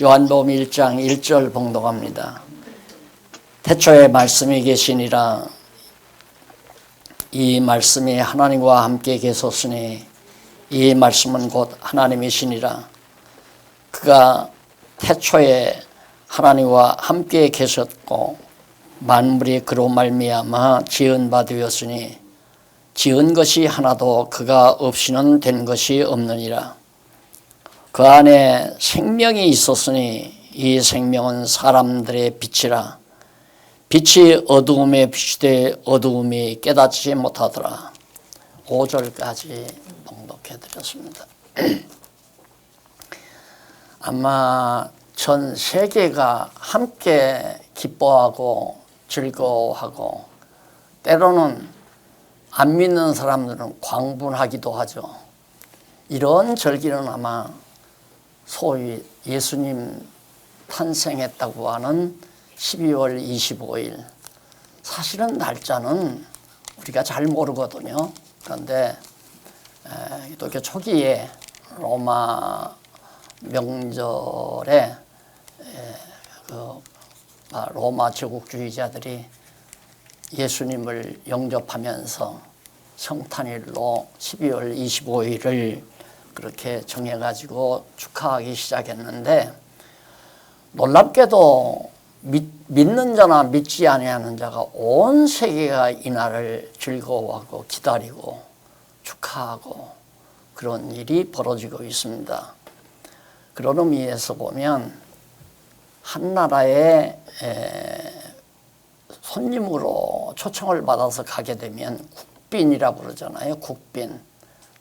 요한복음 1장 1절 봉독합니다. 태초에 말씀이 계시니라. 이 말씀이 하나님과 함께 계셨으니 이 말씀은 곧 하나님이시니라. 그가 태초에 하나님과 함께 계셨고 만물이 그로 말미암아 지은 바 되었으니 지은 것이 하나도 그가 없이는 된 것이 없느니라. 그 안에 생명이 있었으니 이 생명은 사람들의 빛이라. 빛이 어두움에 비추되 어두움이 깨닫지 못하더라. 5절까지 봉독해 드렸습니다. 아마 전 세계가 함께 기뻐하고 즐거워하고 때로는 안 믿는 사람들은 광분하기도 하죠. 이런 절기는 아마 소위 예수님 탄생했다고 하는 12월 25일. 사실은 날짜는 우리가 잘 모르거든요. 그런데 기독교 초기에 로마 명절에 로마 제국주의자들이 예수님을 영접하면서 성탄일로 12월 25일을 그렇게 정해가지고 축하하기 시작했는데, 놀랍게도 믿는 자나 믿지 아니하는 자가 온 세계가 이날을 즐거워하고 기다리고 축하하고 그런 일이 벌어지고 있습니다. 그런 의미에서 보면 한 나라의 손님으로 초청을 받아서 가게 되면 국빈이라 부르잖아요. 국빈.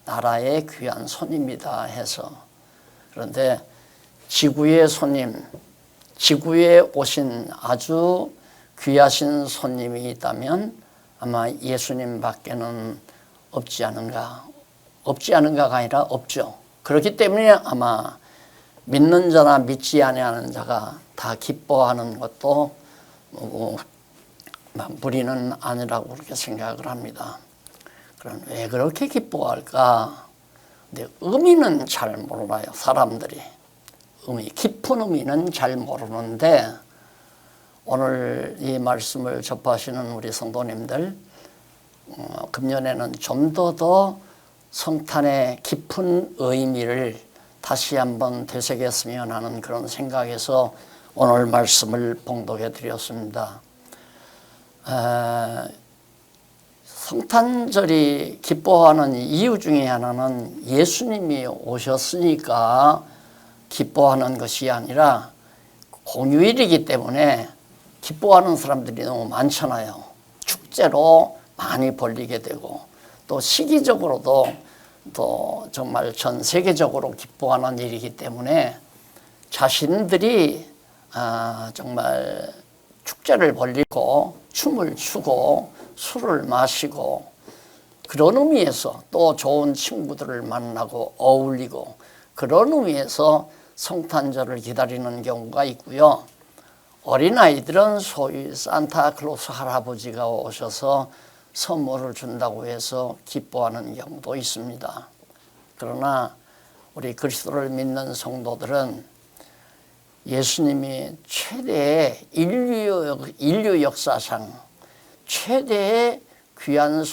나라의 귀한 손님이다 해서. 그런데 지구의 손님, 지구에 오신 아주 귀하신 손님이 있다면 아마 예수님 밖에는 없지 않은가. 없지 않은가가 아니라 없죠. 그렇기 때문에 아마 믿는 자나 믿지 아니하는 자가 다 기뻐하는 것도 무리는 아니라고 그렇게 생각을 합니다. 그럼 왜 그렇게 기뻐할까? 근데 의미는 잘 몰라요, 사람들이. 깊은 의미는 잘 모르는데, 오늘 이 말씀을 접하시는 우리 성도님들, 금년에는 좀 더 성탄의 깊은 의미를 다시 한번 되새겼으면 하는 그런 생각에서 오늘 말씀을 봉독해 드렸습니다. 성탄절이 기뻐하는 이유 중에 하나는 예수님이 오셨으니까 기뻐하는 것이 아니라 공휴일이기 때문에 기뻐하는 사람들이 너무 많잖아요. 축제로 많이 벌리게 되고 또 시기적으로도 또 정말 전 세계적으로 기뻐하는 일이기 때문에 자신들이 정말 축제를 벌리고 춤을 추고 술을 마시고 그런 의미에서 또 좋은 친구들을 만나고 어울리고 그런 의미에서 성탄절을 기다리는 경우가 있고요. 어린아이들은 소위 산타클로스 할아버지가 오셔서 선물을 준다고 해서 기뻐하는 경우도 있습니다. 그러나 우리 그리스도를 믿는 성도들은 예수님이 최대의 인류 역사상 최대의 귀한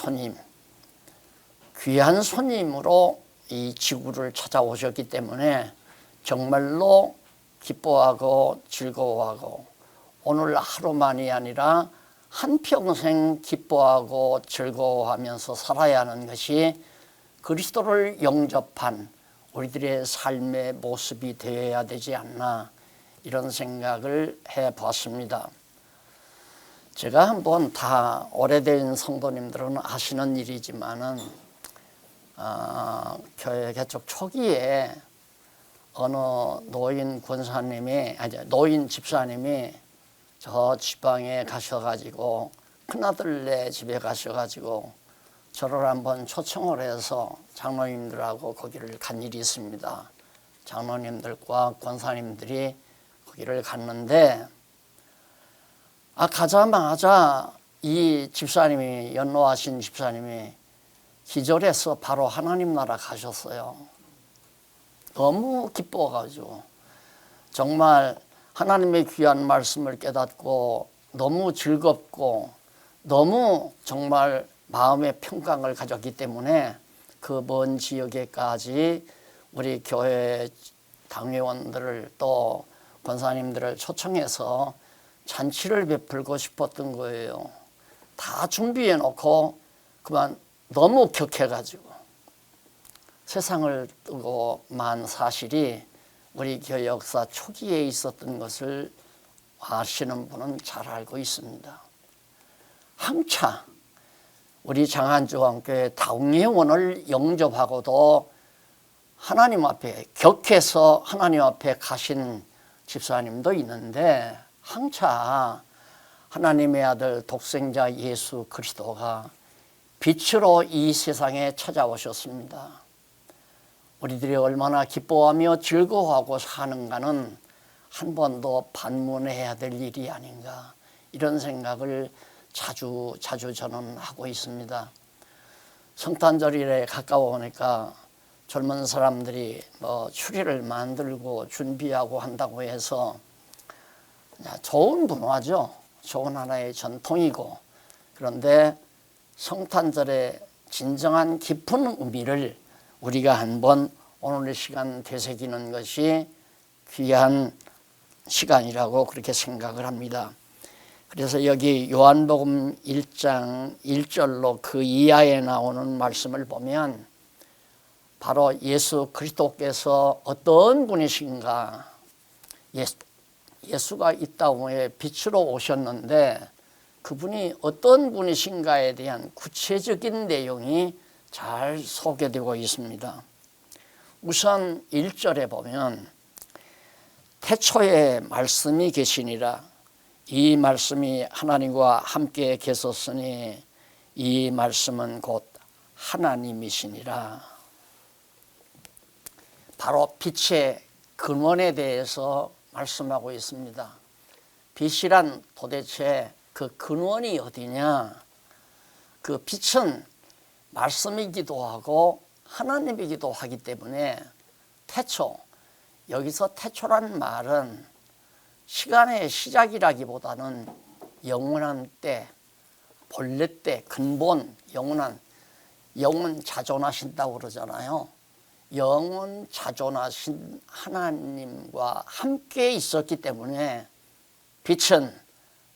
손님으로 이 지구를 찾아오셨기 때문에 정말로 기뻐하고 즐거워하고 오늘 하루만이 아니라 한평생 기뻐하고 즐거워하면서 살아야 하는 것이 그리스도를 영접한 우리들의 삶의 모습이 되어야 되지 않나, 이런 생각을 해봤습니다. 제가 한번 다 오래된 성도님들은 아시는 일이지만은 교회 개척 초기에 어느 노인 집사님이 저 지방에 가셔가지고 큰아들네 집에 가셔가지고 저를 한번 초청을 해서 장로님들하고 거기를 간 일이 있습니다. 장로님들과 권사님들이 거기를 갔는데 가자마자 이 집사님이, 연로하신 집사님이 기절해서 바로 하나님 나라 가셨어요. 너무 기뻐가지고 정말 하나님의 귀한 말씀을 깨닫고 너무 즐겁고 너무 정말 마음의 평강을 가졌기 때문에 그 먼 지역에까지 우리 교회 당회원들을 또 권사님들을 초청해서 잔치를 베풀고 싶었던 거예요. 다 준비해 놓고 그만 너무 격해가지고 세상을 뜨고 만 사실이 우리 교회 역사 초기에 있었던 것을 아시는 분은 잘 알고 있습니다. 항차 우리 장안주왕교회 당회원을 영접하고도 하나님 앞에 격해서 하나님 앞에 가신 집사님도 있는데 항차 하나님의 아들 독생자 예수 그리스도가 빛으로 이 세상에 찾아오셨습니다. 우리들이 얼마나 기뻐하며 즐거워하고 사는가는 한 번도 반문해야 될 일이 아닌가, 이런 생각을 자주 저는 하고 있습니다. 성탄절일에 가까워오니까 젊은 사람들이 추리를 만들고 준비하고 한다고 해서 좋은 문화죠. 좋은 하나의 전통이고, 그런데 성탄절의 진정한 깊은 의미를 우리가 한번 오늘의 시간 되새기는 것이 귀한 시간이라고 그렇게 생각을 합니다. 그래서 여기 요한복음 1장 1절로 그 이하에 나오는 말씀을 보면 바로 예수 그리스도께서 어떤 분이신가, 예수가 이 땅에 빛으로 오셨는데 그분이 어떤 분이신가에 대한 구체적인 내용이 잘 소개되고 있습니다. 우선 1절에 보면 태초에 말씀이 계시니라, 이 말씀이 하나님과 함께 계셨으니 이 말씀은 곧 하나님이시니라. 바로 빛의 근원에 대해서 말씀하고 있습니다. 빛이란 도대체 그 근원이 어디냐? 그 빛은 말씀이기도 하고 하나님이기도 하기 때문에 태초, 여기서 태초란 말은 시간의 시작이라기보다는 영원한 때, 본래 때, 근본, 영원 자존하신다고 그러잖아요. 영원 자존하신 하나님과 함께 있었기 때문에 빛은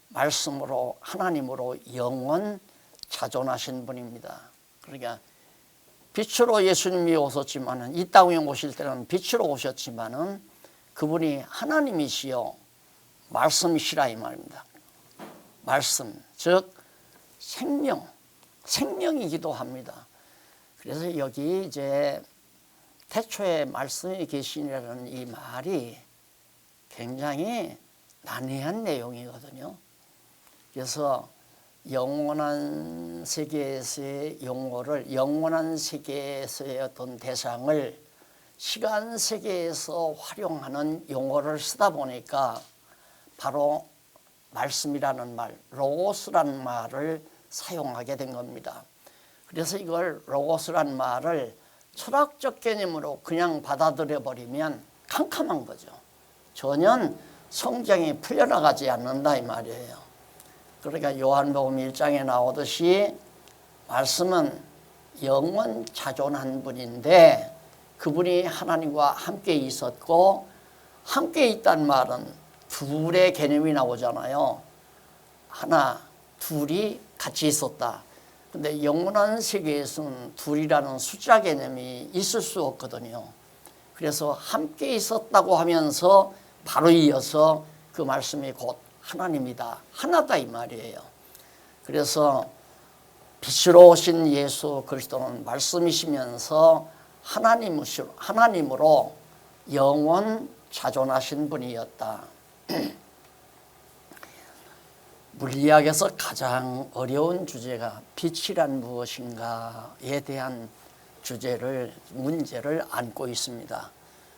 말씀으로 하나님으로 영원 자존하신 분입니다. 그러니까 빛으로 예수님이 오셨지만은, 이 땅에 오실 때는 빛으로 오셨지만은 그분이 하나님이시요 말씀이시라 이 말입니다. 말씀, 즉 생명이기도 합니다. 그래서 여기 이제 태초에 말씀이 계시니라는 이 말이 굉장히 난해한 내용이거든요. 그래서 영원한 세계에서의 용어를, 영원한 세계에서의 어떤 대상을 시간 세계에서 활용하는 용어를 쓰다 보니까 바로 말씀이라는 말, 로고스라는 말을 사용하게 된 겁니다. 그래서 이걸 로고스라는 말을 철학적 개념으로 그냥 받아들여 버리면 캄캄한 거죠. 전혀 성경이 풀려나가지 않는다 이 말이에요. 그러니까 요한복음 1장에 나오듯이 말씀은 영원 자존한 분인데 그분이 하나님과 함께 있었고, 함께 있다는 말은 둘의 개념이 나오잖아요. 하나, 둘이 같이 있었다. 근데 영원한 세계에서는 둘이라는 숫자 개념이 있을 수 없거든요. 그래서 함께 있었다고 하면서 바로 이어서 그 말씀이 곧 하나님이다, 하나다 이 말이에요. 그래서 빛으로 오신 예수 그리스도는 말씀이시면서 하나님으로 영원 자존하신 분이었다. 물리학에서 가장 어려운 주제가 빛이란 무엇인가에 대한 문제를 안고 있습니다.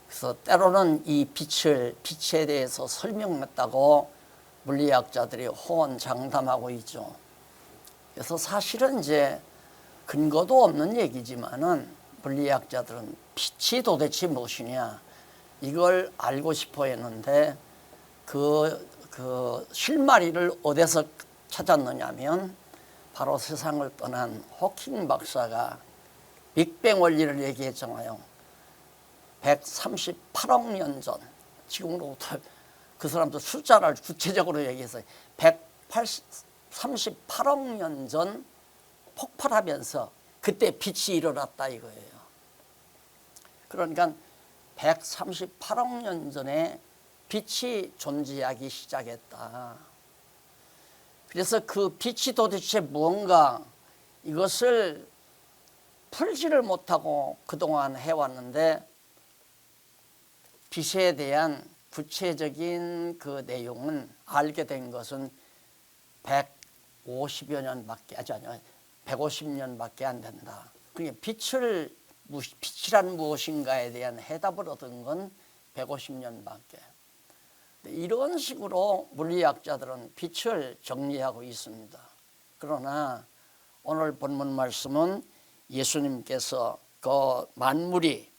그래서 때로는 이 빛에 대해서 설명했다고 물리학자들이 호언장담하고 있죠. 그래서 사실은 이제 근거도 없는 얘기지만은 물리학자들은 빛이 도대체 무엇이냐, 이걸 알고 싶어 했는데 그 실마리를 어디서 찾았느냐면 바로 세상을 떠난 호킹 박사가 빅뱅 원리를 얘기했잖아요. 138억 년 전, 지금으로부터 그 사람도 숫자를 구체적으로 얘기했어요. 138억 년 전 폭발하면서 그때 빛이 일어났다 이거예요. 그러니까 138억 년 전에 빛이 존재하기 시작했다. 그래서 그 빛이 도대체 무언가 이것을 풀지를 못하고 그동안 해왔는데 빛에 대한 구체적인 그 내용은 알게 된 것은 150여 년밖에 아니요 150년밖에 안 된다. 그러니까 빛이란 무엇인가에 대한 해답을 얻은 건 150년밖에. 이런 식으로 물리학자들은 빛을 정리하고 있습니다. 그러나 오늘 본문 말씀은 예수님께서 그 만물이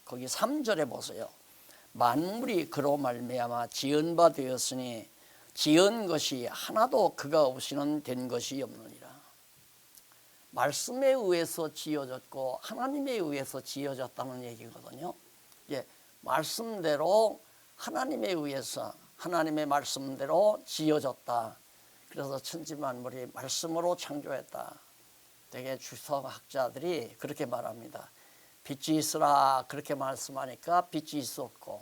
거기 3절에 보세요. 만물이 그로 말미암아 지은 바 되었으니 지은 것이 하나도 그가 없이는 된 것이 없느니라. 말씀에 의해서 지어졌고 하나님에 의해서 지어졌다는 얘기거든요. 예, 말씀대로 하나님에 의해서 하나님의 말씀대로 지어졌다. 그래서 천지만물이 말씀으로 창조했다. 되게 주석학자들이 그렇게 말합니다. 빛이 있으라 그렇게 말씀하니까 빛이 있었고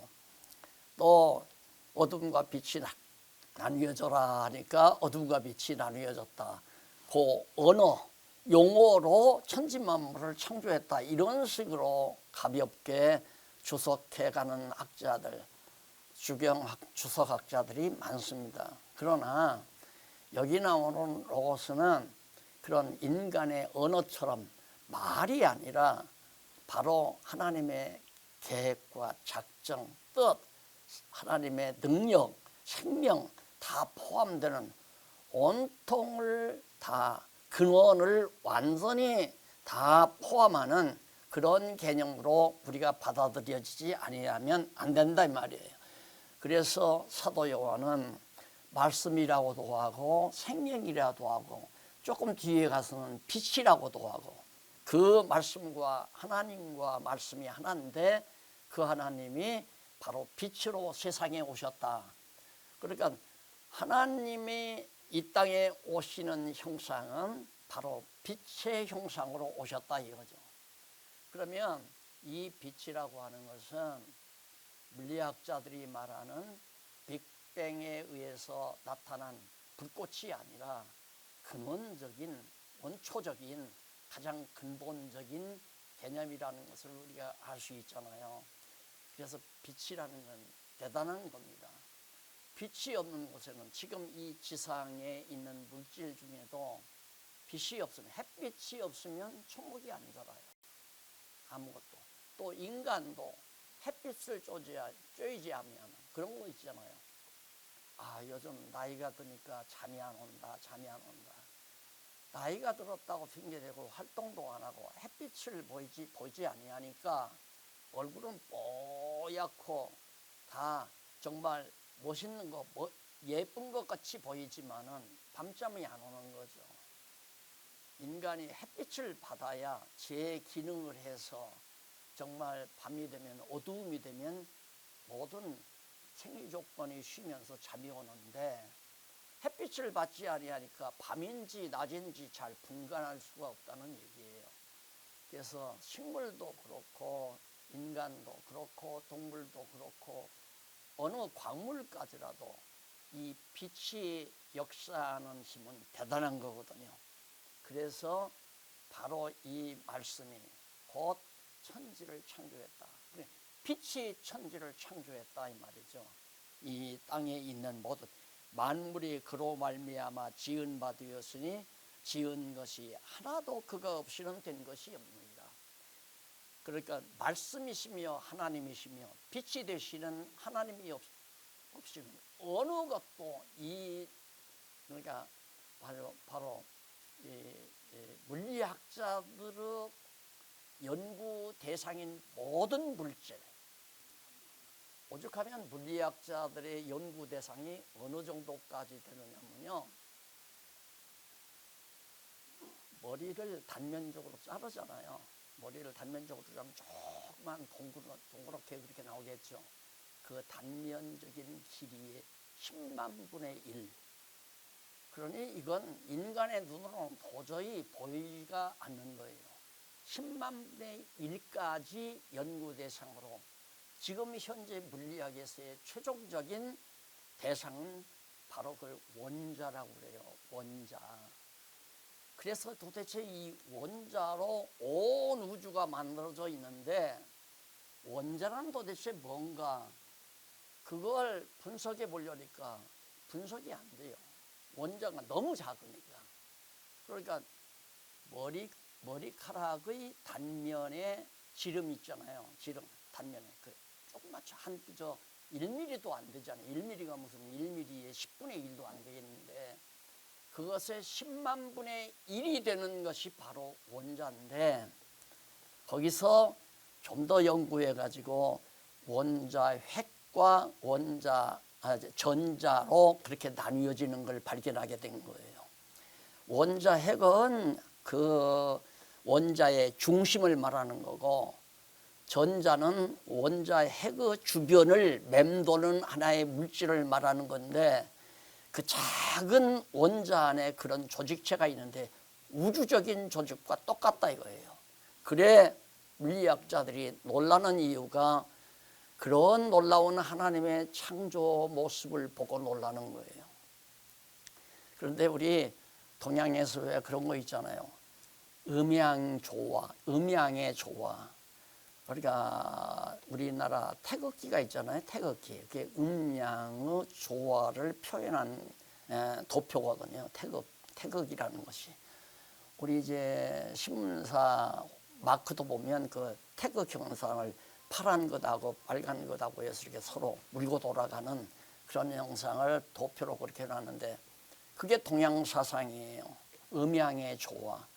또 어둠과 빛이 나뉘어져라 하니까 어둠과 빛이 나뉘어졌다. 그 언어, 용어로 천지만물을 창조했다. 이런 식으로 가볍게 주석해가는 학자들, 주석학자들이 많습니다. 그러나 여기 나오는 로고스는 그런 인간의 언어처럼 말이 아니라 바로 하나님의 계획과 작정, 뜻, 하나님의 능력, 생명 다 포함되는 온통을 다 근원을 완전히 다 포함하는 그런 개념으로 우리가 받아들여지지 아니하면 안 된다 이 말이에요. 그래서 사도 요한은 말씀이라고도 하고 생명이라도 하고 조금 뒤에 가서는 빛이라고도 하고 그 말씀과 하나님과 말씀이 하나인데 그 하나님이 바로 빛으로 세상에 오셨다. 그러니까 하나님이 이 땅에 오시는 형상은 바로 빛의 형상으로 오셨다 이거죠. 그러면 이 빛이라고 하는 것은 물리학자들이 말하는 빅뱅에 의해서 나타난 불꽃이 아니라 근원적인 원초적인 가장 근본적인 개념이라는 것을 우리가 알 수 있잖아요. 그래서 빛이라는 건 대단한 겁니다. 빛이 없는 곳에는 지금 이 지상에 있는 물질 중에도 빛이 없으면 햇빛이 없으면 초목이 안 자라요. 아무것도. 또 인간도 햇빛을 쬐지 않으면 그런 거 있잖아요. 아 요즘 나이가 드니까 잠이 안 온다. 나이가 들었다고 핑계대고 활동도 안 하고 햇빛을 보이지 아니하니까 얼굴은 뽀얗고 다 정말 멋있는 거 예쁜 것 같이 보이지만은 밤잠이 안 오는 거죠. 인간이 햇빛을 받아야 제 기능을 해서 정말 밤이 되면 어두움이 되면 모든 생리 조건이 쉬면서 잠이 오는데 햇빛을 받지 아니하니까 밤인지 낮인지 잘 분간할 수가 없다는 얘기예요. 그래서 식물도 그렇고 인간도 그렇고 동물도 그렇고 어느 광물까지라도 이 빛이 역사하는 힘은 대단한 거거든요. 그래서 바로 이 말씀이 곧 천지를 창조했다. 빛이 천지를 창조했다 이 말이죠. 이 땅에 있는 모든 만물이 그로 말미암아 지은 바 되었으니 지은 것이 하나도 그가 없이는 된 것이 없느니라. 그러니까 말씀이시며 하나님이시며 빛이 되시는 하나님이 없이는 어느 것도 그러니까 바로 이 물리학자들의 연구 대상인 모든 물질 오죽하면 물리학자들의 연구 대상이 어느 정도까지 되느냐면요, 머리를 단면적으로 자르잖아요. 머리를 단면적으로 자르면 조그만 동그랗게 그렇게 나오겠죠. 그 단면적인 길이의 10만 분의 1. 그러니 이건 인간의 눈으로는 도저히 보이지가 않는 거예요. 10만 분의 1까지 연구 대상으로 지금 현재 물리학에서의 최종적인 대상은 바로 그 원자라고 그래요. 원자. 그래서 도대체 이 원자로 온 우주가 만들어져 있는데 원자는 도대체 뭔가, 그걸 분석해 보려니까 분석이 안 돼요. 원자가 너무 작으니까. 그러니까 머리카락의 단면에 지름 있잖아요. 지름 단면에 그 조그맣죠. 한 1mm도 안 되잖아요. 1mm가 무슨 1mm의 10분의 1도 안 되겠는데 그것의 10만 분의 1이 되는 것이 바로 원자인데, 거기서 좀 더 연구해 가지고 원자 핵과 전자로 그렇게 나뉘어지는 걸 발견하게 된 거예요. 원자 핵은 그 원자의 중심을 말하는 거고, 전자는 원자 핵의 주변을 맴도는 하나의 물질을 말하는 건데, 그 작은 원자 안에 그런 조직체가 있는데 우주적인 조직과 똑같다 이거예요. 그래 물리학자들이 놀라는 이유가 그런 놀라운 하나님의 창조 모습을 보고 놀라는 거예요. 그런데 우리 동양에서 왜 그런 거 있잖아요. 음양조화, 음양의 조화. 그러니까 우리나라 태극기가 있잖아요. 태극기. 그게 음양의 조화를 표현한 도표거든요. 태극이라는 것이. 우리 이제 신문사 마크도 보면 그 태극 형상을 파란 것하고 빨간 것하고 해서 이렇게 서로 물고 돌아가는 그런 형상을 도표로 그렇게 해놨는데, 그게 동양 사상이에요. 음양의 조화.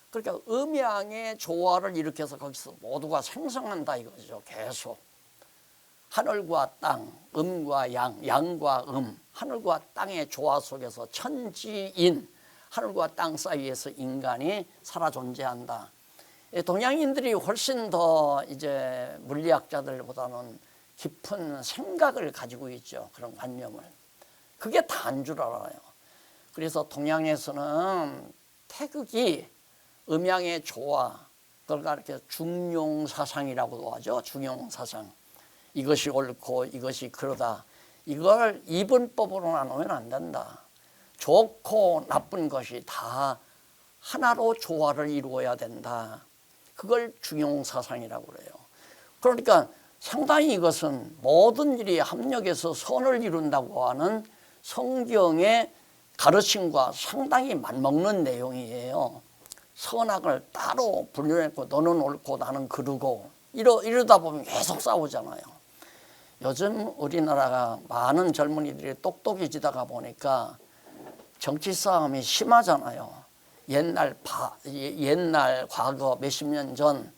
그러니까 음양의 조화를 일으켜서 거기서 모두가 생성한다 이거죠. 계속 하늘과 땅, 음과 양, 양과 하늘과 땅의 조화 속에서 천지인, 하늘과 땅 사이에서 인간이 살아 존재한다. 동양인들이 훨씬 더 이제 물리학자들보다는 깊은 생각을 가지고 있죠. 그런 관념을. 그게 다인 줄 알아요. 그래서 동양에서는 태극이 음양의 조화, 그러니까 이렇게 중용사상이라고도 하죠. 중용사상. 이것이 옳고 이것이 그러다. 이걸 이분법으로 나누면 안 된다. 좋고 나쁜 것이 다 하나로 조화를 이루어야 된다. 그걸 중용사상이라고 그래요. 그러니까 상당히 이것은 모든 일이 합력해서 선을 이룬다고 하는 성경의 가르침과 상당히 맞먹는 내용이에요. 선악을 따로 분류했고 너는 옳고 나는 그르고 이러다 보면 계속 싸우잖아요. 요즘 우리나라가 많은 젊은이들이 똑똑해지다가 보니까 정치 싸움이 심하잖아요. 옛날 과거 몇십 년 전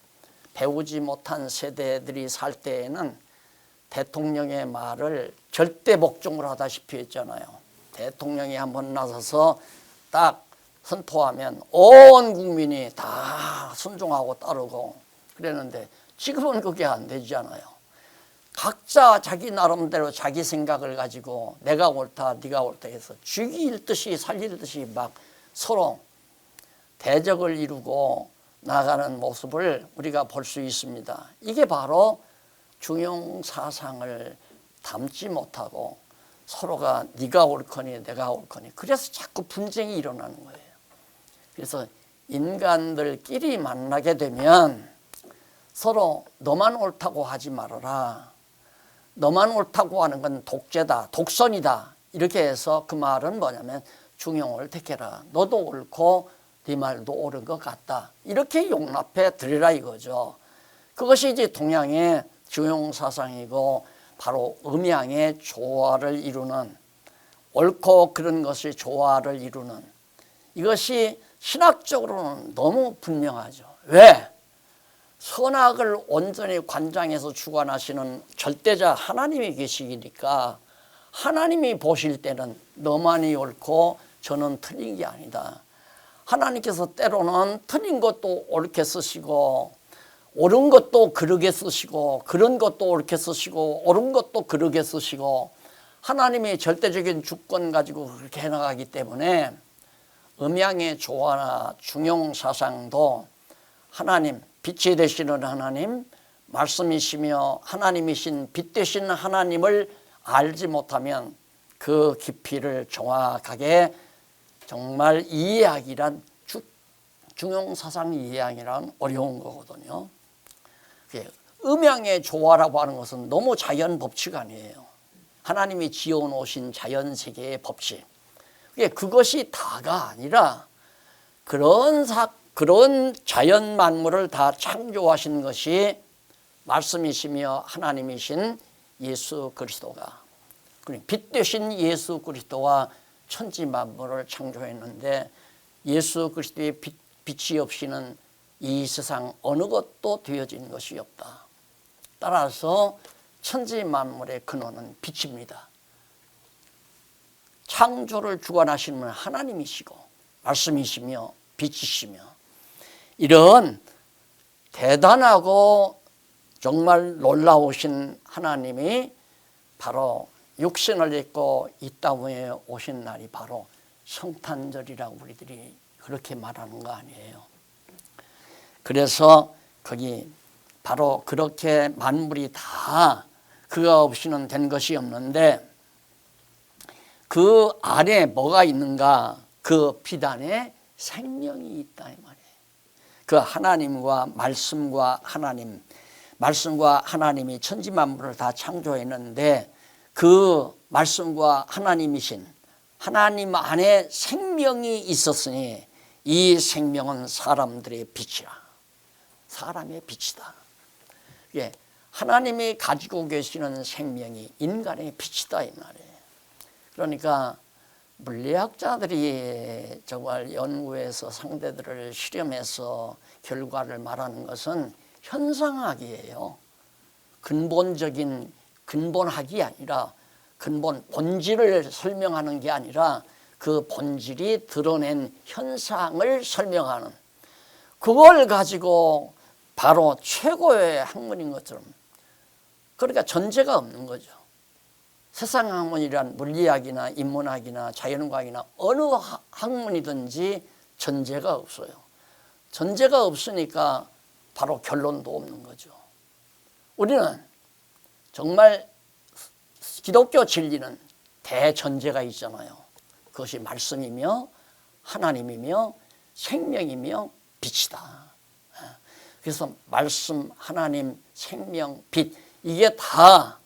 배우지 못한 세대들이 살 때에는 대통령의 말을 절대 복종을 하다시피 했잖아요. 대통령이 한번 나서서 딱 선포하면 온 국민이 다 순종하고 따르고 그랬는데 지금은 그게 안 되잖아요. 각자 자기 나름대로 자기 생각을 가지고 내가 옳다 네가 옳다 해서 죽일 듯이 살릴 듯이 막 서로 대적을 이루고 나가는 모습을 우리가 볼 수 있습니다. 이게 바로 중용사상을 담지 못하고 서로가 네가 옳거니 내가 옳거니 그래서 자꾸 분쟁이 일어나는 거예요. 그래서 인간들끼리 만나게 되면 서로 너만 옳다고 하지 말아라. 너만 옳다고 하는 건 독재다, 독선이다. 이렇게 해서 그 말은 뭐냐면 중용을 택해라. 너도 옳고 네 말도 옳은 것 같다. 이렇게 용납해 드리라 이거죠. 그것이 이제 동양의 중용사상이고 바로 음양의 조화를 이루는, 옳고 그런 것이 조화를 이루는, 이것이 신학적으로는 너무 분명하죠. 왜? 선악을 온전히 관장해서 주관하시는 절대자 하나님이 계시니까 하나님이 보실 때는 너만이 옳고 저는 틀린 게 아니다. 하나님께서 때로는 틀린 것도 옳게 쓰시고 옳은 것도 그르게 쓰시고 그런 것도 옳게 쓰시고 옳은 것도 그르게 쓰시고 하나님이 절대적인 주권 가지고 그렇게 해나가기 때문에 음양의 조화나 중용사상도 하나님, 빛이 되시는 하나님, 말씀이시며 하나님이신 빛 되시는 하나님을 알지 못하면 그 깊이를 정확하게 정말 이해하기란 중용사상 이해하기란 어려운 거거든요. 음양의 조화라고 하는 것은 너무 자연 법칙 아니에요. 하나님이 지어놓으신 자연세계의 법칙. 그것이 다가 아니라 그런 자연 만물을 다 창조하신 것이 말씀이시며 하나님이신 예수 그리스도가, 빛 되신 예수 그리스도와 천지 만물을 창조했는데 예수 그리스도의 빛이 없이는 이 세상 어느 것도 되어진 것이 없다. 따라서 천지 만물의 근원은 빛입니다. 창조를 주관하시는 분은 하나님이시고 말씀이시며 빛이시며 이런 대단하고 정말 놀라우신 하나님이 바로 육신을 입고 이 땅에 오신 날이 바로 성탄절이라고 우리들이 그렇게 말하는 거 아니에요. 그래서 거기 바로 그렇게 만물이 다 그가 없이는 된 것이 없는데 그 안에 뭐가 있는가? 그 빛 안에 생명이 있다 이 말이에요. 그 하나님과 말씀과 하나님, 말씀과 하나님이 천지 만물을 다 창조했는데 그 말씀과 하나님이신 하나님 안에 생명이 있었으니 이 생명은 사람들의 빛이라. 사람의 빛이다. 예, 하나님이 가지고 계시는 생명이 인간의 빛이다 이 말이에요. 그러니까 물리학자들이 정말 연구해서 상대들을 실험해서 결과를 말하는 것은 현상학이에요. 근본적인 근본학이 아니라 근본 본질을 설명하는 게 아니라 그 본질이 드러낸 현상을 설명하는, 그걸 가지고 바로 최고의 학문인 것처럼, 그러니까 전제가 없는 거죠. 세상 학문이란 물리학이나 인문학이나 자연과학이나 어느 학문이든지 전제가 없어요. 전제가 없으니까 바로 결론도 없는 거죠. 우리는 정말 기독교 진리는 대전제가 있잖아요. 그것이 말씀이며 하나님이며 생명이며 빛이다. 그래서 말씀, 하나님, 생명, 빛, 이게 다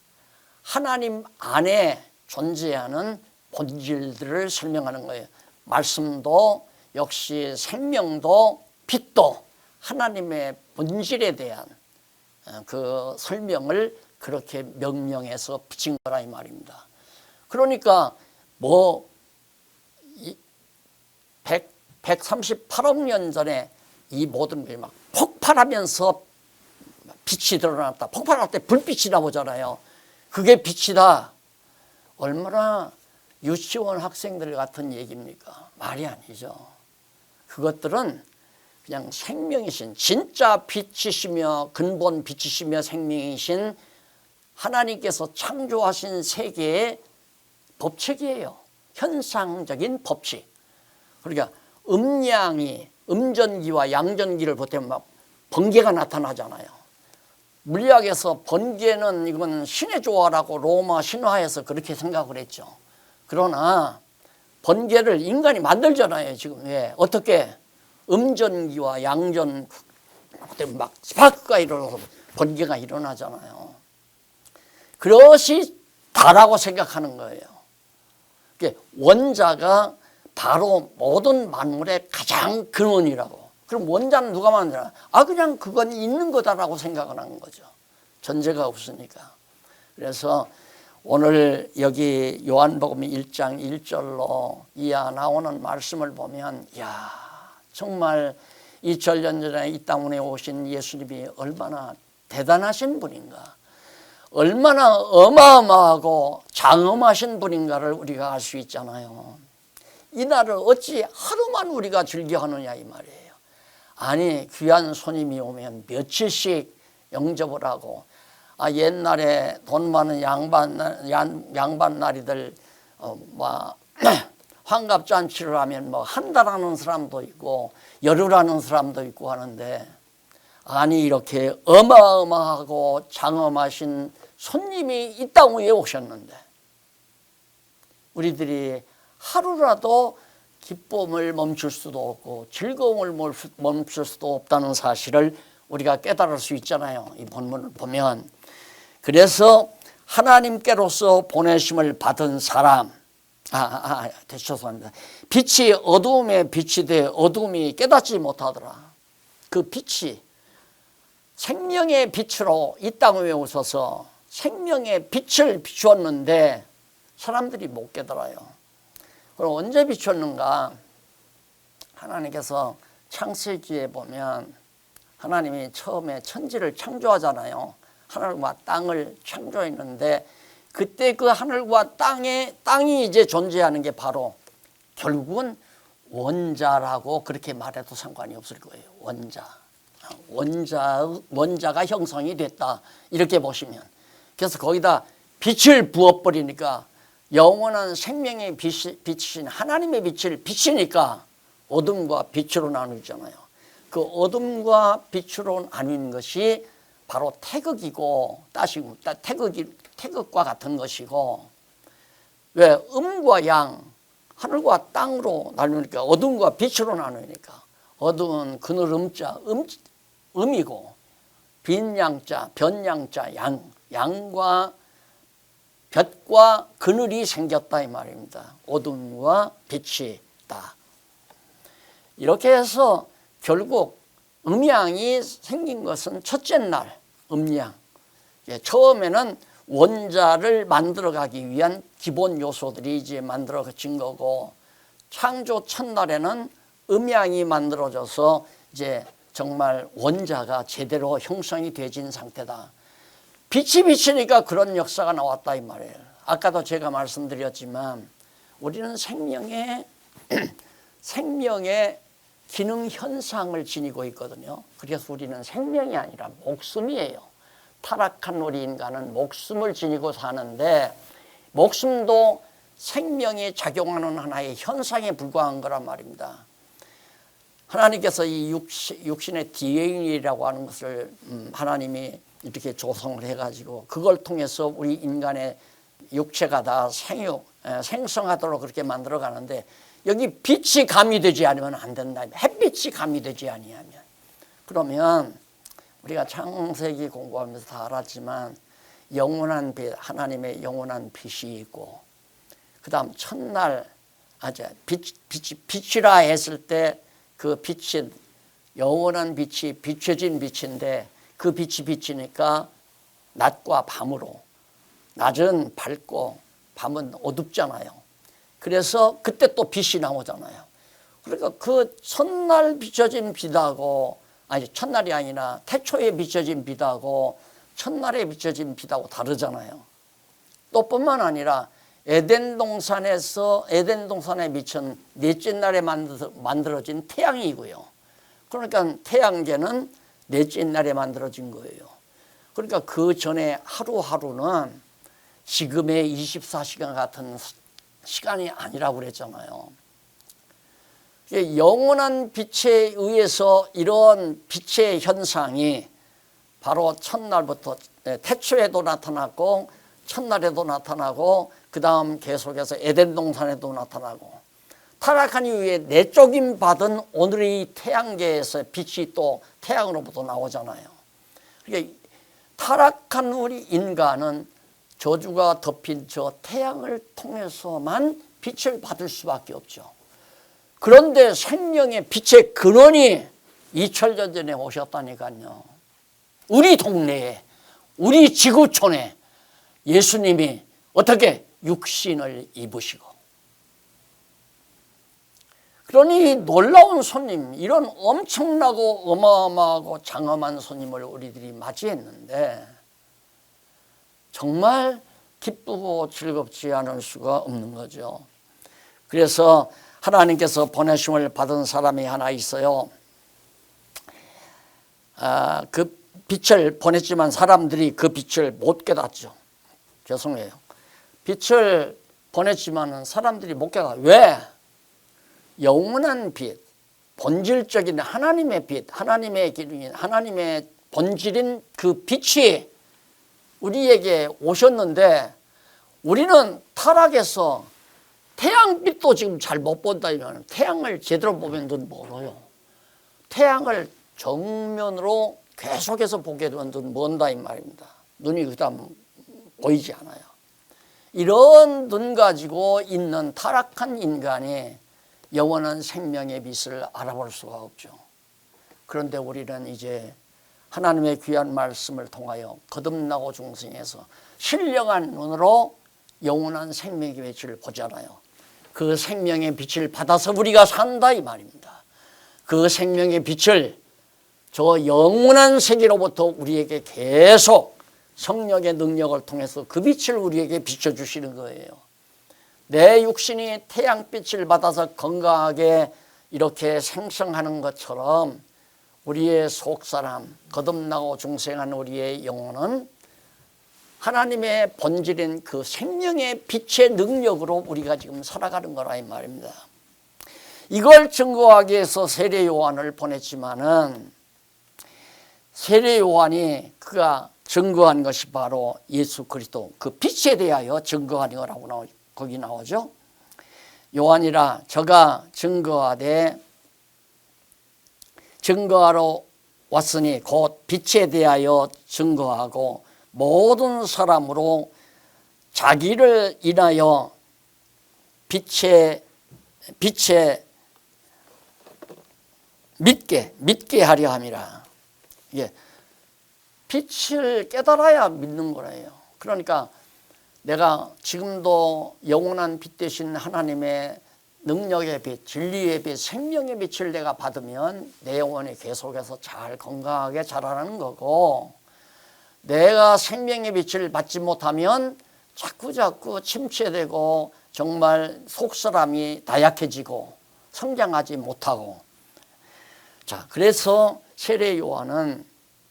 하나님 안에 존재하는 본질들을 설명하는 거예요. 말씀도 역시 생명도 빛도 하나님의 본질에 대한 그 설명을 그렇게 명명해서 붙인 거라 이 말입니다. 그러니까 뭐 138억 년 전에 이 모든 게 막 폭발하면서 빛이 드러났다. 폭발할 때 불빛이 나오잖아요. 그게 빛이다. 얼마나 유치원 학생들 같은 얘기입니까? 말이 아니죠. 그것들은 그냥 생명이신, 진짜 빛이시며 근본 빛이시며 생명이신 하나님께서 창조하신 세계의 법칙이에요. 현상적인 법칙. 그러니까 음양이, 음전기와 양전기를 보태면 막 번개가 나타나잖아요. 물리학에서 번개는 이건 신의 조화라고 로마 신화에서 그렇게 생각을 했죠. 그러나 번개를 인간이 만들잖아요. 지금 왜? 어떻게? 음전기와 양전 막 스파크가 일어나서 번개가 일어나잖아요. 그것이 다라고 생각하는 거예요. 원자가 바로 모든 만물의 가장 근원이라고. 그럼 원자는 누가 만드나? 그냥 그건 있는 거다라고 생각을 하는 거죠. 전제가 없으니까. 그래서 오늘 여기 요한복음 1장 1절로 이하 나오는 말씀을 보면, 야, 정말 2000년 전에 이 땅에 오신 예수님이 얼마나 대단하신 분인가, 얼마나 어마어마하고 장엄하신 분인가를 우리가 알 수 있잖아요. 이 날을 어찌 하루만 우리가 즐겨하느냐 이 말이에요. 아니, 귀한 손님이 오면 며칠씩 영접을 하고, 옛날에 돈 많은 양반 나리들 환갑잔치를 하면 뭐 한 달 하는 사람도 있고 열흘 하는 사람도 있고 하는데, 아니 이렇게 어마어마하고 장엄하신 손님이 이 땅 위에 오셨는데 우리들이 하루라도 기쁨을 멈출 수도 없고 즐거움을 멈출 수도 없다는 사실을 우리가 깨달을 수 있잖아요, 이 본문을 보면. 그래서 하나님께로서 보내심을 받은 사람, 죄송합니다. 빛이 어두움에 빛이 돼 어두움이 깨닫지 못하더라. 그 빛이 생명의 빛으로 이 땅 위에 오셔서 생명의 빛을 비추었는데 사람들이 못 깨달아요. 그럼 언제 비추었는가? 하나님께서 창세기에 보면 하나님이 처음에 천지를 창조하잖아요. 하늘과 땅을 창조했는데 그때 그 하늘과 땅이 이제 존재하는 게 바로 결국은 원자라고 그렇게 말해도 상관이 없을 거예요. 원자가 형성이 됐다 이렇게 보시면, 그래서 거기다 빛을 부어버리니까 영원한 생명의 빛이신 하나님의 빛을 비치니까 어둠과 빛으로 나누잖아요. 그 어둠과 빛으로 나눈 것이 바로 태극이고 따시고 태극과 같은 것이고, 왜 음과 양, 하늘과 땅으로 나누니까 어둠과 빛으로 나누니까 어둠은 그늘 음자 음이고 빈양자 변양자 양과 볕과 그늘이 생겼다 이 말입니다. 어둠과 빛이 다. 이렇게 해서 결국 음양이 생긴 것은 첫째 날 음양. 처음에는 원자를 만들어가기 위한 기본 요소들이 이제 만들어진 거고, 창조 첫날에는 음양이 만들어져서 이제 정말 원자가 제대로 형성이 되진 상태다. 빛이 비치니까 그런 역사가 나왔다 이 말이에요. 아까도 제가 말씀드렸지만 우리는 생명의 기능 현상을 지니고 있거든요. 그래서 우리는 생명이 아니라 목숨이에요. 타락한 우리 인간은 목숨을 지니고 사는데 목숨도 생명이 작용하는 하나의 현상에 불과한 거란 말입니다. 하나님께서 이 육신의 DNA라고 하는 것을 하나님이 이렇게 조성을 해가지고 그걸 통해서 우리 인간의 육체가 다 생성하도록 그렇게 만들어 가는데, 여기 빛이 가미되지 않으면 안 된다. 햇빛이 가미되지 아니하면. 그러면 우리가 창세기 공부하면서 다 알았지만 영원한 빛, 하나님의 영원한 빛이 있고, 그 다음 첫날 빛이라 했을 때 그 빛이 영원한 빛이 비춰진 빛인데, 그 빛이 비치니까 낮과 밤으로, 낮은 밝고 밤은 어둡잖아요. 그래서 그때 또 빛이 나오잖아요. 그러니까 그 첫날 비춰진 빛하고, 첫날이 아니라 태초에 비춰진 빛하고 첫날에 비춰진 빛하고 다르잖아요. 또 뿐만 아니라 에덴 동산에 비친 넷째 날에 만들어진 태양이고요. 그러니까 태양계는 넷째 날에 만들어진 거예요. 그러니까 그 전에 하루하루는 지금의 24시간 같은 시간이 아니라고 그랬잖아요. 영원한 빛에 의해서 이런 빛의 현상이 바로 첫날부터 태초에도 나타났고 첫날에도 나타나고, 그 다음 계속해서 에덴 동산에도 나타나고, 타락한 이후에 내쫓임 받은 오늘의 태양계에서 빛이 또 태양으로부터 나오잖아요. 그러니까 타락한 우리 인간은 저주가 덮인 저 태양을 통해서만 빛을 받을 수밖에 없죠. 그런데 생명의 빛의 근원이 2000년 전에 오셨다니까요. 우리 동네에, 우리 지구촌에 예수님이 어떻게 육신을 입으시고, 그러니 놀라운 손님, 이런 엄청나고 어마어마하고 장엄한 손님을 우리들이 맞이했는데 정말 기쁘고 즐겁지 않을 수가 없는 거죠. 그래서 하나님께서 보내심을 받은 사람이 하나 있어요. 그 빛을 보냈지만 사람들이 그 빛을 못 깨닫죠. 죄송해요. 빛을 보냈지만 사람들이 못 깨닫. 왜? 영원한 빛, 본질적인 하나님의 빛, 하나님의 기능인 하나님의 본질인 그 빛이 우리에게 오셨는데 우리는 타락해서 태양빛도 지금 잘 못 본다면 태양을 제대로 보면 눈 멀어요. 태양을 정면으로 계속해서 보게 되면 눈 먼다 이 말입니다. 눈이 그다음 보이지 않아요. 이런 눈 가지고 있는 타락한 인간이 영원한 생명의 빛을 알아볼 수가 없죠. 그런데 우리는 이제 하나님의 귀한 말씀을 통하여 거듭나고 중생해서 신령한 눈으로 영원한 생명의 빛을 보잖아요. 그 생명의 빛을 받아서 우리가 산다 이 말입니다. 그 생명의 빛을 저 영원한 세계로부터 우리에게 계속 성령의 능력을 통해서 그 빛을 우리에게 비춰주시는 거예요. 내 육신이 태양빛을 받아서 건강하게 이렇게 생성하는 것처럼 우리의 속사람, 거듭나고 중생한 우리의 영혼은 하나님의 본질인 그 생명의 빛의 능력으로 우리가 지금 살아가는 거라 이 말입니다. 이걸 증거하기 위해서 세례 요한을 보냈지만은 세례 요한이 그가 증거한 것이 바로 예수 그리스도 그 빛에 대하여 증거하는 거라고 거기 나오죠. 요한이라 저가 증거하되 증거하러 왔으니 곧 빛에 대하여 증거하고 모든 사람으로 자기를 인하여 빛에 믿게 하려 함이라. 이게 빛을 깨달아야 믿는 거예요. 그러니까 내가 지금도 영원한 빛 대신 하나님의 능력의 빛, 진리의 빛, 생명의 빛을 내가 받으면 내 영혼이 계속해서 잘 건강하게 자라는 거고, 내가 생명의 빛을 받지 못하면 자꾸 침체되고 정말 속사람이 나약해지고 성장하지 못하고. 자, 그래서 세례 요한은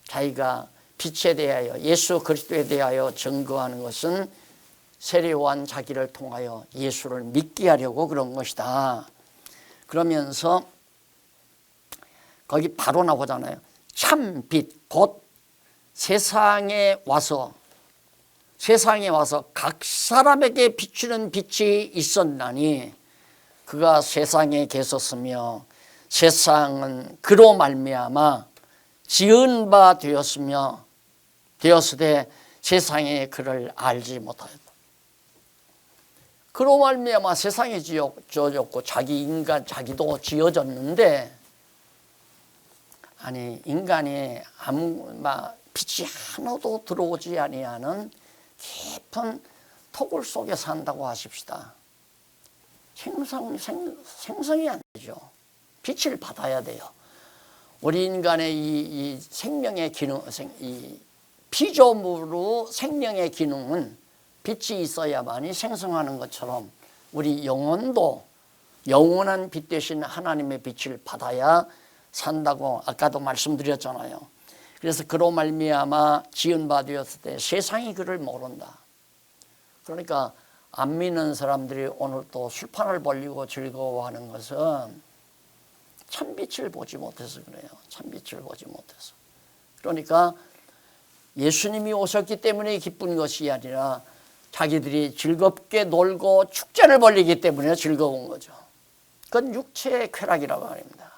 자기가 빛에 대하여 예수 그리스도에 대하여 증거하는 것은 세례 요한 자기를 통하여 예수를 믿게 하려고 그런 것이다. 그러면서 거기 바로 나오잖아요. 참 빛, 곧 세상에 와서 각 사람에게 비추는 빛이 있었나니 그가 세상에 계셨으며 세상은 그로 말미암아 지은 바 되었으되 세상에 그를 알지 못하였다. 그로 말미암아 세상이 지어졌고 자기도 지어졌는데, 아니 인간이 빛이 하나도 들어오지 아니하는 깊은 토굴 속에 산다고 하십시다. 생성이 안 되죠. 빛을 받아야 돼요. 우리 인간의 이 생명의 기능, 이 피조물로 생명의 기능은 빛이 있어야만이 생성하는 것처럼 우리 영혼도 영원한 빛 대신 하나님의 빛을 받아야 산다고 아까도 말씀드렸잖아요. 그래서 그로 말미암아 지은 바 되었을 때 세상이 그를 모른다. 그러니까 안 믿는 사람들이 오늘 또 술판을 벌리고 즐거워하는 것은 참빛을 보지 못해서 그래요. 참빛을 보지 못해서. 그러니까 예수님이 오셨기 때문에 기쁜 것이 아니라 자기들이 즐겁게 놀고 축제를 벌리기 때문에 즐거운 거죠. 그건 육체의 쾌락이라고 합니다.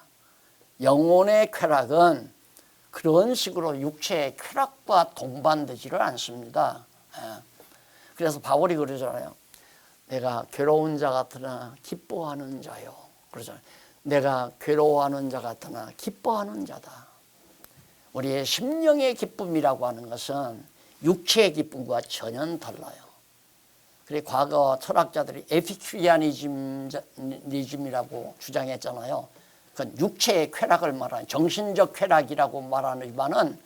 영혼의 쾌락은 그런 식으로 육체의 쾌락과 동반되지를 않습니다. 그래서 바울이 그러잖아요. 내가 괴로운 자 같으나 기뻐하는 자요. 그러잖아요. 내가 괴로워하는 자 같으나 기뻐하는 자다. 우리의 심령의 기쁨이라고 하는 것은 육체의 기쁨과 전혀 달라요. 그래 과거 철학자들이 에피큐리아니즘이라고 주장했잖아요. 그건 육체의 쾌락을 말하는 정신적 쾌락이라고 말하지만은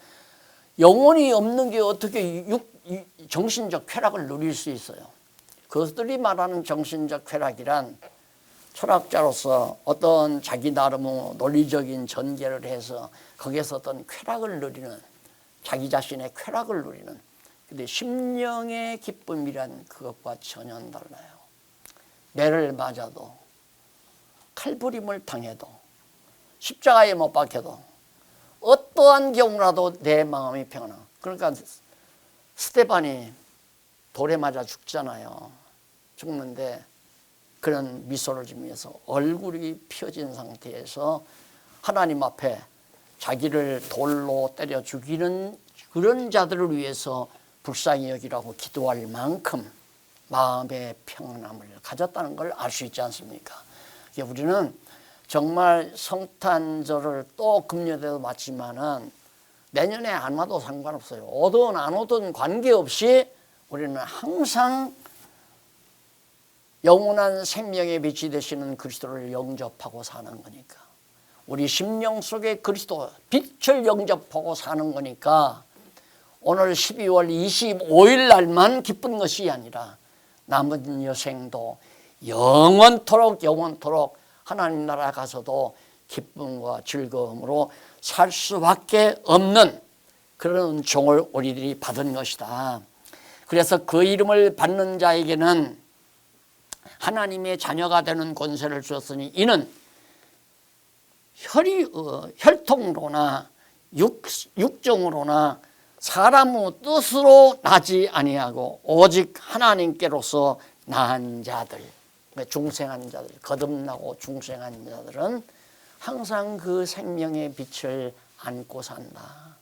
영혼이 없는 게 어떻게 정신적 쾌락을 누릴 수 있어요? 그것들이 말하는 정신적 쾌락이란 철학자로서 어떤 자기 나름의 논리적인 전개를 해서 거기에서 어떤 쾌락을 누리는 자기 자신의 쾌락을 누리는 근데 심령의 기쁨이란 그것과 전혀 달라요. 매를 맞아도 칼부림을 당해도 십자가에 못 박혀도 어떠한 경우라도 내 마음이 평안하. 그러니까 스테반이 돌에 맞아 죽잖아요. 죽는데 그런 미소를 지면서 얼굴이 펴진 상태에서 하나님 앞에 자기를 돌로 때려 죽이는 그런 자들을 위해서 불쌍히 여기라고 기도할 만큼 마음의 평안함을 가졌다는 걸 알 수 있지 않습니까? 우리는 정말 성탄절을 또 금요일에도 맞지만은 내년에 안 와도 상관없어요. 오든 안 오든 관계없이 우리는 항상 영원한 생명의 빛이 되시는 그리스도를 영접하고 사는 거니까 우리 심령 속에 그리스도 빛을 영접하고 사는 거니까 오늘 12월 25일 날만 기쁜 것이 아니라 남은 여생도 영원토록 하나님 나라 가서도 기쁨과 즐거움으로 살 수밖에 없는 그런 종을 우리들이 받은 것이다. 그래서 그 이름을 받는 자에게는 하나님의 자녀가 되는 권세를 주었으니 이는 혈통으로나 육정으로나 사람의 뜻으로 나지 아니하고 오직 하나님께로서 난 자들, 중생한 자들, 거듭나고 중생한 자들은 항상 그 생명의 빛을 안고 산다.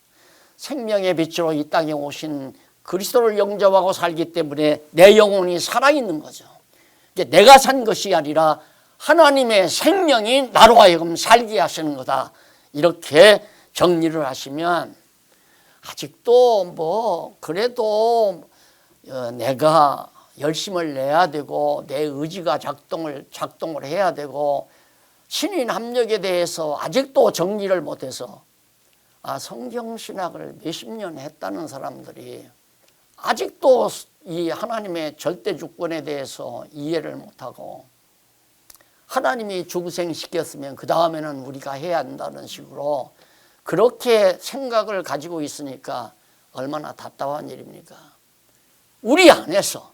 생명의 빛으로 이 땅에 오신 그리스도를 영접하고 살기 때문에 내 영혼이 살아있는 거죠. 내가 산 것이 아니라 하나님의 생명이 나로 하여금 살게 하시는 거다. 이렇게 정리를 하시면 아직도 그래도 내가 열심을 내야 되고 내 의지가 작동을 해야 되고 신인 합력에 대해서 아직도 정리를 못해서 성경신학을 몇십 년 했다는 사람들이 아직도 이 하나님의 절대 주권에 대해서 이해를 못하고 하나님이 중생시켰으면 그 다음에는 우리가 해야 한다는 식으로 그렇게 생각을 가지고 있으니까 얼마나 답답한 일입니까? 우리 안에서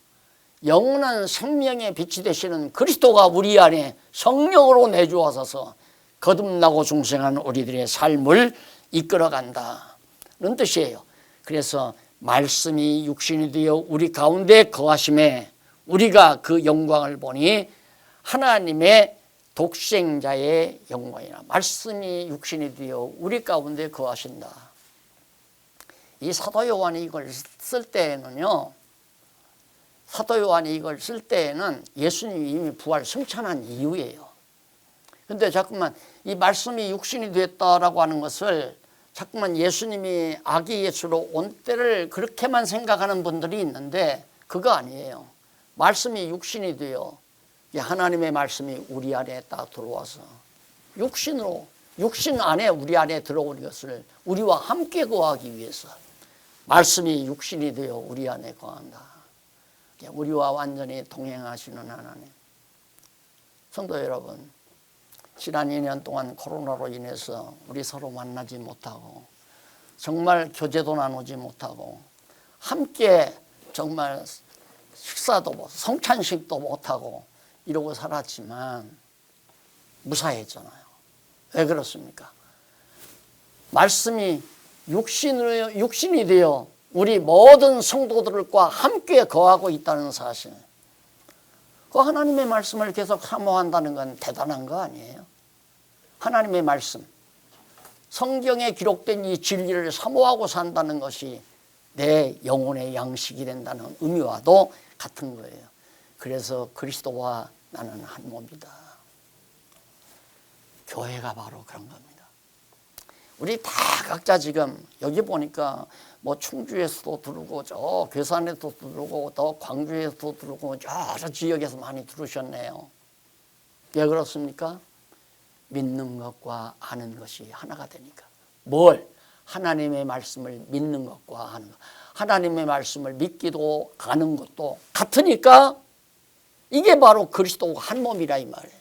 영원한 생명의 빛이 되시는 그리스도가 우리 안에 성령으로 내주어서 거듭나고 중생한 우리들의 삶을 이끌어간다는 뜻이에요. 그래서 말씀이 육신이 되어 우리 가운데 거하심에 우리가 그 영광을 보니 하나님의 독생자의 영광이라. 말씀이 육신이 되어 우리 가운데 거하신다. 이 사도 요한이 이걸 쓸 때에는요, 사도 요한이 이걸 쓸 때에는 예수님이 이미 부활 승천한 이후예요. 근데 자꾸만 이 말씀이 육신이 됐다라고 하는 것을 자꾸만 예수님이 아기 예수로 온 때를 그렇게만 생각하는 분들이 있는데 그거 아니에요. 말씀이 육신이 되어 하나님의 말씀이 우리 안에 딱 들어와서 육신 안에 우리 안에 들어오는 것을 우리와 함께 거하기 위해서 말씀이 육신이 되어 우리 안에 거한다. 우리와 완전히 동행하시는 하나님. 성도 여러분, 지난 2년 동안 코로나로 인해서 우리 서로 만나지 못하고 정말 교제도 나누지 못하고 함께 정말 식사도 성찬식도 못하고 이러고 살았지만 무사했잖아요. 왜 그렇습니까? 말씀이 육신이 되어 우리 모든 성도들과 함께 거하고 있다는 사실. 그 하나님의 말씀을 계속 사모한다는 건 대단한 거 아니에요? 하나님의 말씀, 성경에 기록된 이 진리를 사모하고 산다는 것이 내 영혼의 양식이 된다는 의미와도 같은 거예요. 그래서 그리스도와 나는 한 몸이다. 교회가 바로 그런 겁니다. 우리 다 각자 지금 여기 보니까 뭐 충주에서도 들어오고 저 괴산에도 들어오고 또 광주에서도 들어오고 저 지역에서 많이 들으셨네요. 왜 그렇습니까? 믿는 것과 아는 것이 하나가 되니까. 뭘? 하나님의 말씀을 믿는 것과 아는 것. 하나님의 말씀을 믿기도 아는 것도 같으니까 이게 바로 그리스도와 한 몸이라 이 말이에요.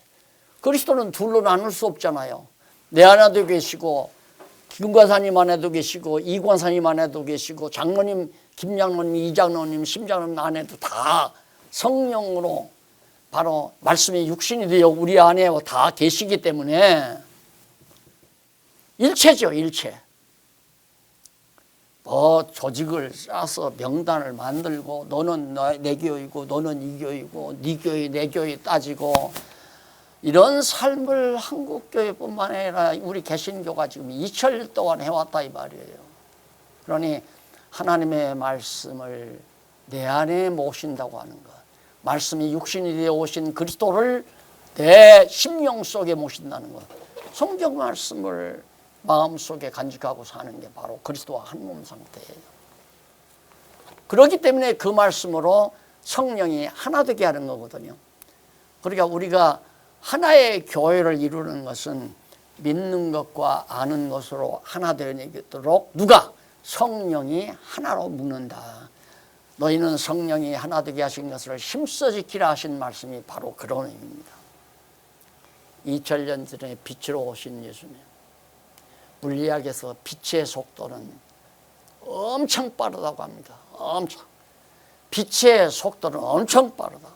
그리스도는 둘로 나눌 수 없잖아요. 내 안에도 계시고 김과사님 안에도 계시고 이과사님 안에도 계시고 장로님, 김장로님, 이장로님, 심장로님 안에도 다 성령으로 바로 말씀이 육신이 되어 우리 안에 다 계시기 때문에 일체죠, 일체. 뭐 조직을 짜서 명단을 만들고 너는 내 교회이고 너는 이 교회이고 네 교회 내 교회 따지고 이런 삶을 한국교회뿐만 아니라 우리 개신교가 지금 2000년 동안 해왔다 이 말이에요. 그러니 하나님의 말씀을 내 안에 모신다고 하는 것, 말씀이 육신이 되어 오신 그리스도를 내 심령 속에 모신다는 것, 성경 말씀을 마음속에 간직하고 사는 게 바로 그리스도와 한 몸 상태예요. 그렇기 때문에 그 말씀으로 성령이 하나 되게 하는 거거든요. 그러니까 우리가 하나의 교회를 이루는 것은 믿는 것과 아는 것으로 하나 되도록 누가? 성령이 하나로 묶는다. 너희는 성령이 하나 되게 하신 것을 힘써 지키라 하신 말씀이 바로 그런 의미입니다. 2000년 전에 빛으로 오신 예수님. 물리학에서 빛의 속도는 엄청 빠르다고 합니다. 엄청. 빛의 속도는 엄청 빠르다.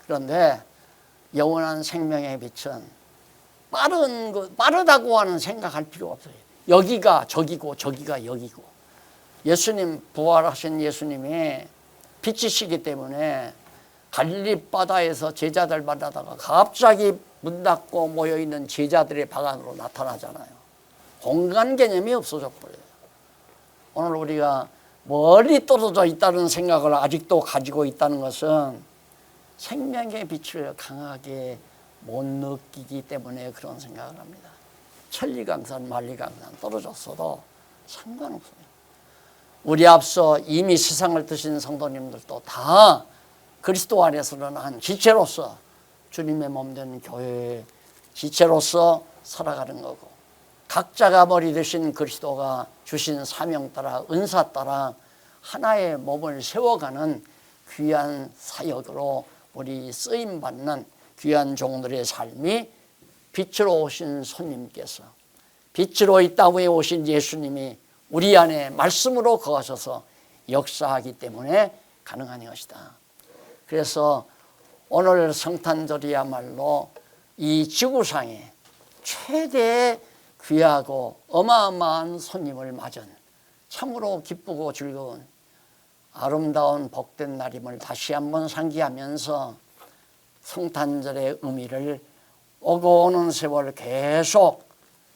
그런데 영원한 생명의 빛은 빠르다고 하는 생각할 필요가 없어요. 여기가 저기고 저기가 여기고. 예수님, 부활하신 예수님이 빛이시기 때문에 갈릴리 바다에서 제자들 만나다가 갑자기 문 닫고 모여있는 제자들의 방 안으로 나타나잖아요. 공간 개념이 없어져 버려요. 오늘 우리가 멀리 떨어져 있다는 생각을 아직도 가지고 있다는 것은 생명의 빛을 강하게 못 느끼기 때문에 그런 생각을 합니다. 천리강산, 만리강산 떨어졌어도 상관없어요. 우리 앞서 이미 세상을 드신 성도님들도 다 그리스도 안에서는 한 지체로서 주님의 몸된 교회의 지체로서 살아가는 거고, 각자가 머리 되신 그리스도가 주신 사명 따라 은사 따라 하나의 몸을 세워가는 귀한 사역으로 우리 쓰임받는 귀한 종들의 삶이 빛으로 오신 손님께서, 빛으로 이 땅에 오신 예수님이 우리 안에 말씀으로 거하셔서 역사하기 때문에 가능한 것이다. 그래서 오늘 성탄절이야말로 이 지구상에 최대의 귀하고 어마어마한 손님을 맞은 참으로 기쁘고 즐거운 아름다운 복된 날임을 다시 한번 상기하면서 성탄절의 의미를 오고 오는 세월 계속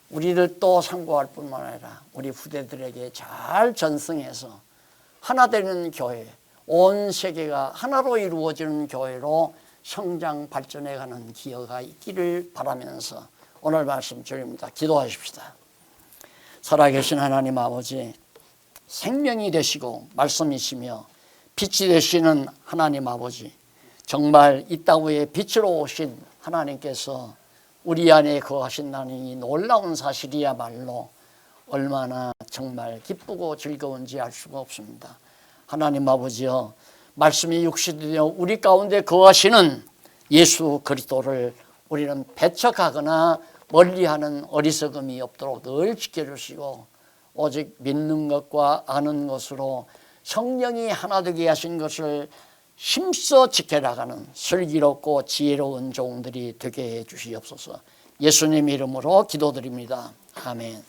우리들도 상고할 뿐만 아니라 우리 후대들에게 잘 전승해서 하나 되는 교회, 온 세계가 하나로 이루어지는 교회로 성장 발전해가는 기회가 있기를 바라면서 오늘 말씀 드립니다. 기도하십시다. 살아계신 하나님 아버지, 생명이 되시고 말씀이시며 빛이 되시는 하나님 아버지, 정말 이 땅 위에 빛으로 오신 하나님께서 우리 안에 거하신다는 이 놀라운 사실이야말로 얼마나 정말 기쁘고 즐거운지 알 수가 없습니다. 하나님 아버지여, 말씀이 육신이 되어 우리 가운데 거하시는 예수 그리스도를 우리는 배척하거나 멀리하는 어리석음이 없도록 늘 지켜주시고, 오직 믿는 것과 아는 것으로 성령이 하나 되게 하신 것을 힘써 지켜나가는 슬기롭고 지혜로운 종들이 되게 해 주시옵소서. 예수님 이름으로 기도드립니다. 아멘.